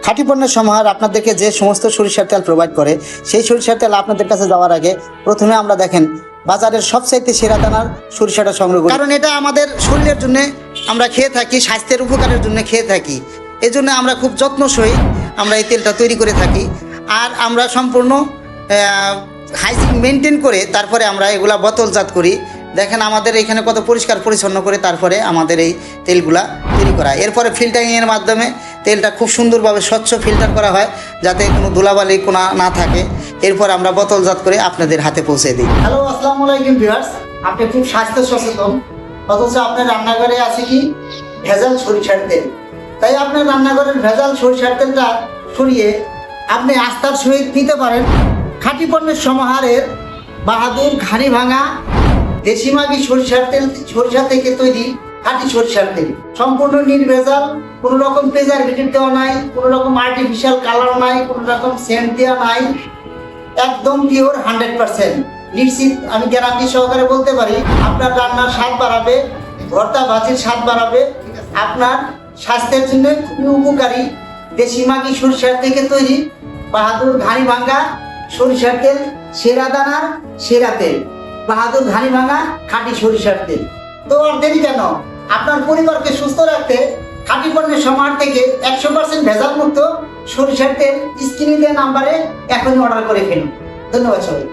খাঁটি পণ্যের সমাহার আপনাদেরকে যে সমস্ত সরিষার তেল প্রোভাইড করে, সেই সরিষার তেল আপনাদের কাছে যাওয়ার আগে প্রথমে আমরা দেখেন বাজারের সবচাইতে সেরা দানার সরিষাটা সংগ্রহ করি, কারণ এটা আমাদের শরীরের জন্য আমরা খেয়ে থাকি, স্বাস্থ্যের উপকারের জন্য খেয়ে থাকি। এই জন্য আমরা খুব যত্ন সহিত আমরা এই তেলটা তৈরি করে থাকি। আর আমরা সম্পূর্ণ হাইজিন মেনটেন করে তারপরে আমরা এগুলা বোতলজাত করি। দেখেন আমাদের এখানে কত পরিষ্কার পরিচ্ছন্ন করে তারপরে আমাদের এই তেলগুলা তৈরি করা। এরপরে ফিল্টারিংয়ের মাধ্যমে তেলটা খুব সুন্দরভাবে স্বচ্ছ ফিল্টার করা হয়, যাতে কোনো ধুলাবালি কোনা না থাকে। এরপর আমরা বোতলজাত করে আপনাদের হাতে পৌঁছে দিই। হ্যালো, আসসালামু আলাইকুম ভিউয়ার্স। আপনি খুব স্বাস্থ্য সচেতন, অথচ আপনার রান্নাঘরে আছে কি ভেজাল সরিষার তেল। তাই আপনার রান্নাঘরের ভেজাল সরিষার তেলটা সরিয়ে আপনি আস্থার সহিত নিতে পারেন খাঁটি পণ্যের সমাহারের বাহাদুর ঘানি ভাঙা দেশি মাগি সরিষার তেল। সরিষা থেকে তৈরি খাঁটি সরিষার তেল, সম্পূর্ণ নির্ভেজাল, কোনো রকম প্রিজারভেটিভ দেওয়া নাই, কোনো রকম আর্টিফিশিয়াল কালার নাই, কোনো রকম সেন্ট দেওয়া নাই, একদম পিওর 100%। নিশ্চিত আমি গ্যারান্টি সহকারে বলতে পারি আপনার রান্নার স্বাদ বাড়াবে, ভর্তা ভাজির স্বাদ বাড়াবে, আপনার স্বাস্থ্যের জন্য খুবই উপকারী দেশি মাগি সরিষার থেকে তৈরি বাহাদুর ঘানি ভাঙা সরিষার তেল, সেরা দানার সেরা তেল, বাহাদুর ঘানি ভাঙা খাঁটি সরিষার তেল। তো আর দেরি কেন? আপনার পরিবারকে সুস্থ রাখতে খাঁটি পণ্যের সমাহার থেকে 100% ভেজাল মুক্ত সরিষার তেল স্ক্রিনে দেওয়া নাম্বারে এখনই অর্ডার করে ফেলুন। ধন্যবাদ সবাই।